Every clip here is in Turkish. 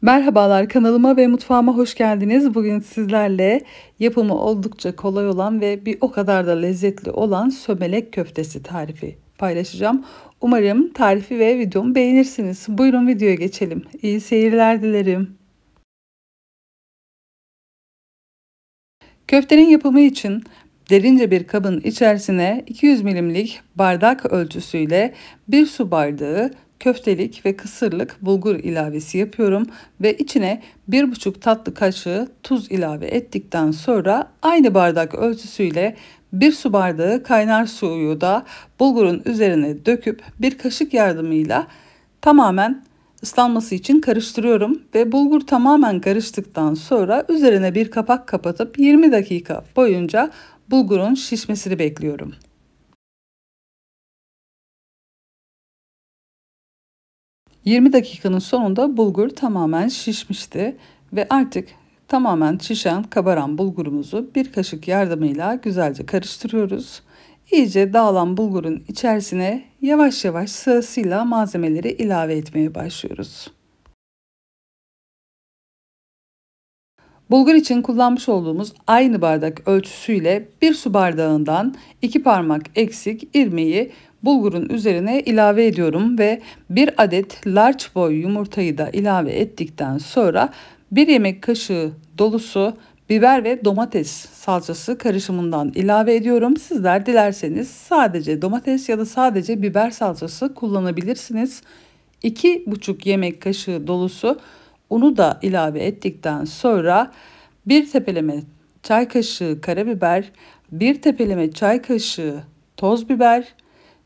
Merhabalar, kanalıma ve mutfağıma hoş geldiniz. Bugün sizlerle yapımı oldukça kolay olan ve bir o kadar da lezzetli olan sömelek köftesi tarifi paylaşacağım. Umarım tarifi ve videomu beğenirsiniz. Buyurun videoya geçelim. İyi seyirler dilerim. Köftenin yapımı için derince bir kabın içerisine 200 milimlik bardak ölçüsüyle 1 su bardağı köftelik ve kısırlık bulgur ilavesi yapıyorum ve içine 1,5 tatlı kaşığı tuz ilave ettikten sonra aynı bardak ölçüsüyle 1 su bardağı kaynar suyu da bulgurun üzerine döküp bir kaşık yardımıyla tamamen ıslanması için karıştırıyorum ve bulgur tamamen karıştıktan sonra üzerine bir kapak kapatıp 20 dakika boyunca bulgurun şişmesini bekliyorum. 20 dakikanın sonunda bulgur tamamen şişmişti ve artık tamamen şişen, kabaran bulgurumuzu bir kaşık yardımıyla güzelce karıştırıyoruz. İyice dağılan bulgurun içerisine yavaş yavaş sırasıyla malzemeleri ilave etmeye başlıyoruz. Bulgur için kullanmış olduğumuz aynı bardak ölçüsüyle 1 su bardağından 2 parmak eksik irmiği bulgurun üzerine ilave ediyorum ve bir adet large boy yumurtayı da ilave ettikten sonra 1 yemek kaşığı dolusu biber ve domates salçası karışımından ilave ediyorum. Sizler dilerseniz sadece domates ya da sadece biber salçası kullanabilirsiniz. 2,5 yemek kaşığı dolusu unu da ilave ettikten sonra bir tepeleme çay kaşığı karabiber, bir tepeleme çay kaşığı toz biber,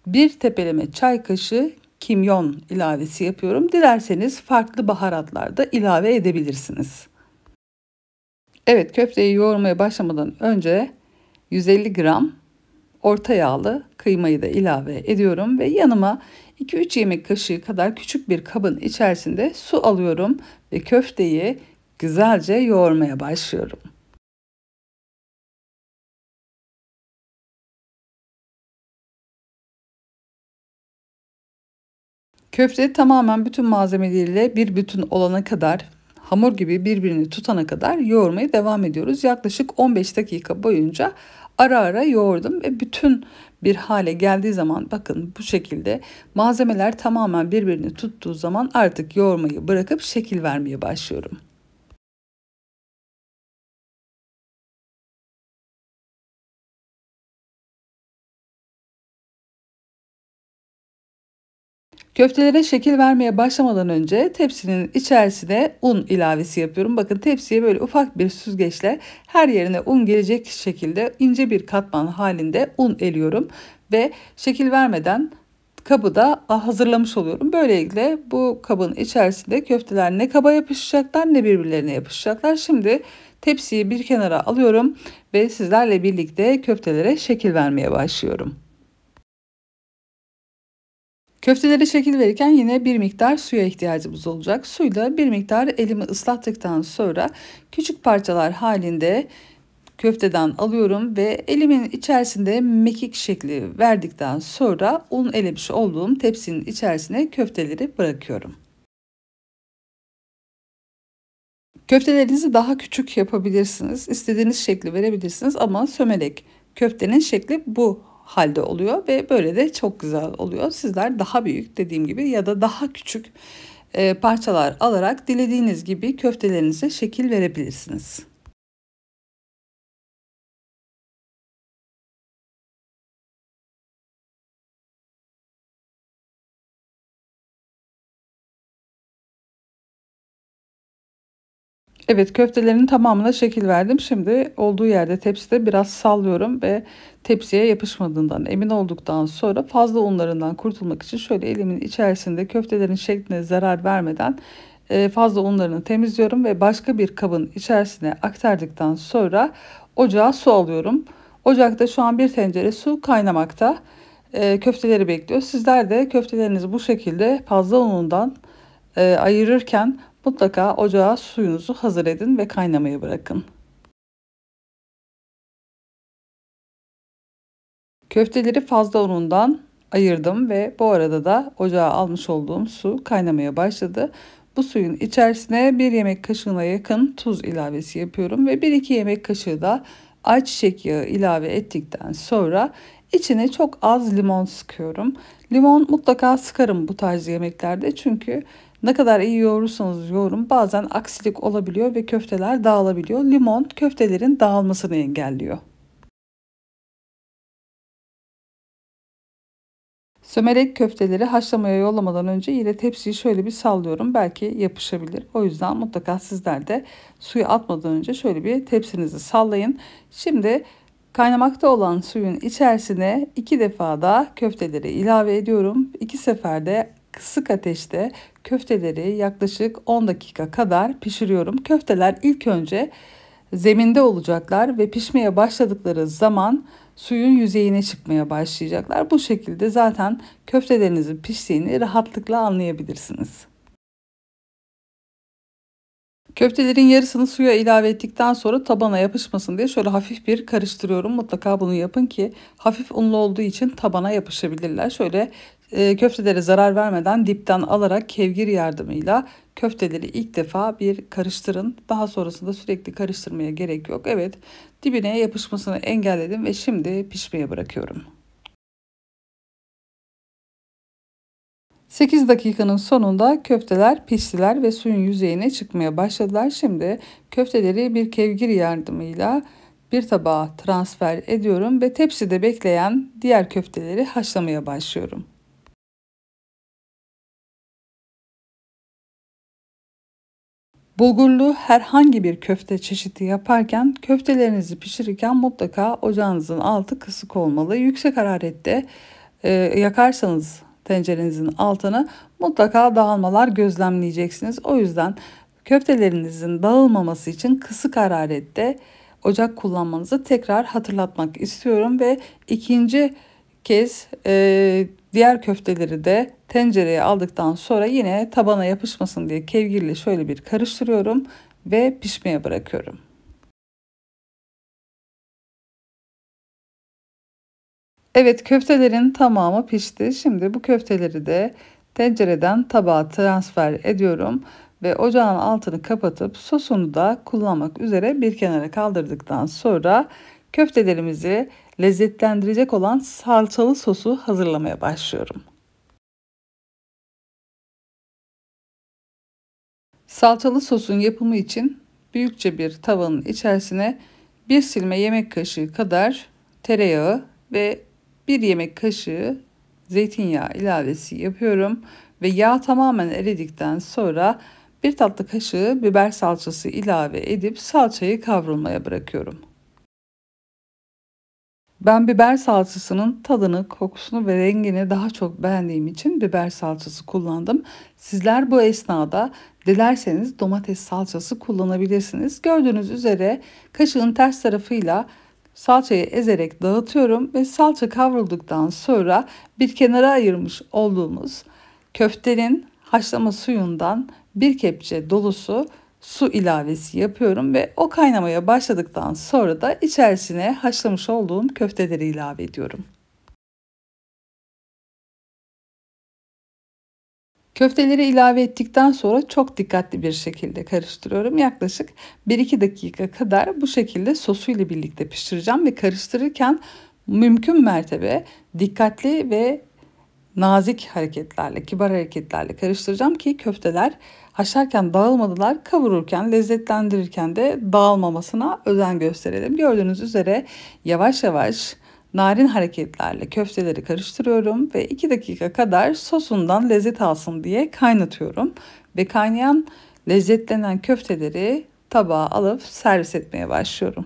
bir tepeleme çay kaşığı kimyon ilavesi yapıyorum. Dilerseniz farklı baharatlar da ilave edebilirsiniz. Evet, köfteyi yoğurmaya başlamadan önce 150 gram orta yağlı kıymayı da ilave ediyorum ve yanıma 2-3 yemek kaşığı kadar küçük bir kabın içerisinde su alıyorum ve köfteyi güzelce yoğurmaya başlıyorum. Köfte tamamen bütün malzemeleriyle bir bütün olana kadar, hamur gibi birbirini tutana kadar yoğurmaya devam ediyoruz. Yaklaşık 15 dakika boyunca ara ara yoğurdum ve bütün bir hale geldiği zaman bakın bu şekilde malzemeler tamamen birbirini tuttuğu zaman artık yoğurmayı bırakıp şekil vermeye başlıyorum. Köftelere şekil vermeye başlamadan önce tepsinin içerisine un ilavesi yapıyorum. Bakın tepsiye böyle ufak bir süzgeçle her yerine un gelecek şekilde ince bir katman halinde un eliyorum. Ve şekil vermeden kabı da hazırlamış oluyorum. Böylelikle bu kabın içerisinde köfteler ne kaba yapışacaklar ne birbirlerine yapışacaklar. Şimdi tepsiyi bir kenara alıyorum ve sizlerle birlikte köftelere şekil vermeye başlıyorum. Köftelere şekil verirken yine bir miktar suya ihtiyacımız olacak. Suyla bir miktar elimi ıslattıktan sonra küçük parçalar halinde köfteden alıyorum ve elimin içerisinde mekik şekli verdikten sonra un elemiş olduğum tepsinin içerisine köfteleri bırakıyorum. Köftelerinizi daha küçük yapabilirsiniz. İstediğiniz şekli verebilirsiniz ama sömelek köftenin şekli bu halde oluyor ve böyle de çok güzel oluyor. Sizler daha büyük dediğim gibi ya da daha küçük parçalar alarak dilediğiniz gibi köftelerinize şekil verebilirsiniz. Evet, köftelerin tamamına şekil verdim. Şimdi olduğu yerde tepside biraz sallıyorum ve tepsiye yapışmadığından emin olduktan sonra fazla unlarından kurtulmak için şöyle elimin içerisinde köftelerin şekline zarar vermeden fazla unlarını temizliyorum ve başka bir kabın içerisine aktardıktan sonra ocağa su alıyorum. Ocakta şu an bir tencere su kaynamakta. Köfteleri bekliyor. Sizler de köftelerinizi bu şekilde fazla unundan ayırırken mutlaka ocağa suyunuzu hazır edin ve kaynamaya bırakın. Köfteleri fazla unundan ayırdım ve bu arada da ocağa almış olduğum su kaynamaya başladı. Bu suyun içerisine 1 yemek kaşığına yakın tuz ilavesi yapıyorum ve 1-2 yemek kaşığı da ayçiçek yağı ilave ettikten sonra içine çok az limon sıkıyorum. Limon mutlaka sıkarım bu tarz yemeklerde, çünkü ne kadar iyi yoğurursanız yoğurun bazen aksilik olabiliyor ve köfteler dağılabiliyor. Limon köftelerin dağılmasını engelliyor. Sömerek köfteleri haşlamaya yollamadan önce yine tepsiyi şöyle bir sallıyorum. Belki yapışabilir. O yüzden mutlaka sizler de suyu atmadan önce şöyle bir tepsinizi sallayın. Şimdi kaynamakta olan suyun içerisine 2 defa da köfteleri ilave ediyorum. 2 seferde kısık ateşte köfteleri yaklaşık 10 dakika kadar pişiriyorum. Köfteler ilk önce zeminde olacaklar ve pişmeye başladıkları zaman suyun yüzeyine çıkmaya başlayacaklar. Bu şekilde zaten köftelerinizin piştiğini rahatlıkla anlayabilirsiniz. Köftelerin yarısını suya ilave ettikten sonra tabana yapışmasın diye şöyle hafif bir karıştırıyorum. Mutlaka bunu yapın ki hafif unlu olduğu için tabana yapışabilirler. Şöyle köftelere zarar vermeden dipten alarak kevgir yardımıyla köfteleri ilk defa bir karıştırın. Daha sonrasında sürekli karıştırmaya gerek yok. Evet, dibine yapışmasını engelledim ve şimdi pişmeye bırakıyorum. 8 dakikanın sonunda köfteler piştiler ve suyun yüzeyine çıkmaya başladılar. Şimdi köfteleri bir kevgir yardımıyla bir tabağa transfer ediyorum ve tepside bekleyen diğer köfteleri haşlamaya başlıyorum. Bulgurlu herhangi bir köfte çeşidi yaparken köftelerinizi pişirirken mutlaka ocağınızın altı kısık olmalı. Yüksek hararette yakarsanız tencerenizin altını mutlaka dağılmalar gözlemleyeceksiniz. O yüzden köftelerinizin dağılmaması için kısık hararette ocak kullanmanızı tekrar hatırlatmak istiyorum ve ikinci kez diğer köfteleri de tencereye aldıktan sonra yine tabana yapışmasın diye kevgirle şöyle bir karıştırıyorum ve pişmeye bırakıyorum. Evet, köftelerin tamamı pişti. Şimdi bu köfteleri de tencereden tabağa transfer ediyorum ve ocağın altını kapatıp sosunu da kullanmak üzere bir kenara kaldırdıktan sonra köftelerimizi lezzetlendirecek olan salçalı sosu hazırlamaya başlıyorum. Salçalı sosun yapımı için büyükçe bir tavanın içerisine bir silme yemek kaşığı kadar tereyağı ve bir yemek kaşığı zeytinyağı ilavesi yapıyorum ve yağ tamamen eridikten sonra bir tatlı kaşığı biber salçası ilave edip salçayı kavrulmaya bırakıyorum. Ben biber salçasının tadını, kokusunu ve rengini daha çok beğendiğim için biber salçası kullandım. Sizler bu esnada dilerseniz domates salçası kullanabilirsiniz. Gördüğünüz üzere kaşığın ters tarafıyla salçayı ezerek dağıtıyorum ve salça kavrulduktan sonra bir kenara ayırmış olduğumuz köftenin haşlama suyundan bir kepçe dolusu su ilavesi yapıyorum ve o kaynamaya başladıktan sonra da içerisine haşlamış olduğum köfteleri ilave ediyorum. Köfteleri ilave ettikten sonra çok dikkatli bir şekilde karıştırıyorum. Yaklaşık 1-2 dakika kadar bu şekilde sosuyla birlikte pişireceğim ve karıştırırken mümkün mertebe dikkatli ve nazik hareketlerle, kibar hareketlerle karıştıracağım ki köfteler haşlarken dağılmadılar, kavururken, lezzetlendirirken de dağılmamasına özen gösterelim. Gördüğünüz üzere yavaş yavaş narin hareketlerle köfteleri karıştırıyorum ve 2 dakika kadar sosundan lezzet alsın diye kaynatıyorum. Ve kaynayan lezzetlenen köfteleri tabağa alıp servis etmeye başlıyorum.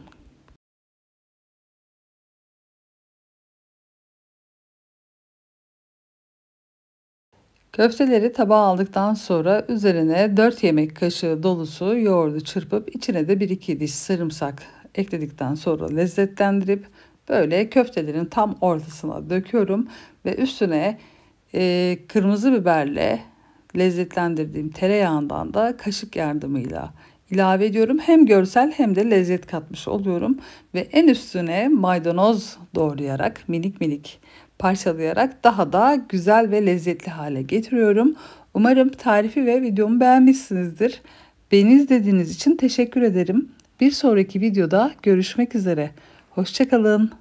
Köfteleri tabağa aldıktan sonra üzerine 4 yemek kaşığı dolusu yoğurdu çırpıp içine de 1-2 diş sarımsak ekledikten sonra lezzetlendirip böyle köftelerin tam ortasına döküyorum ve üstüne kırmızı biberle lezzetlendirdiğim tereyağından da kaşık yardımıyla ilave ediyorum. Hem görsel hem de lezzet katmış oluyorum ve en üstüne maydanoz doğrayarak minik minik parçalayarak daha da güzel ve lezzetli hale getiriyorum. Umarım tarifi ve videomu beğenmişsinizdir. Beni izlediğiniz için teşekkür ederim. Bir sonraki videoda görüşmek üzere. Hoşça kalın.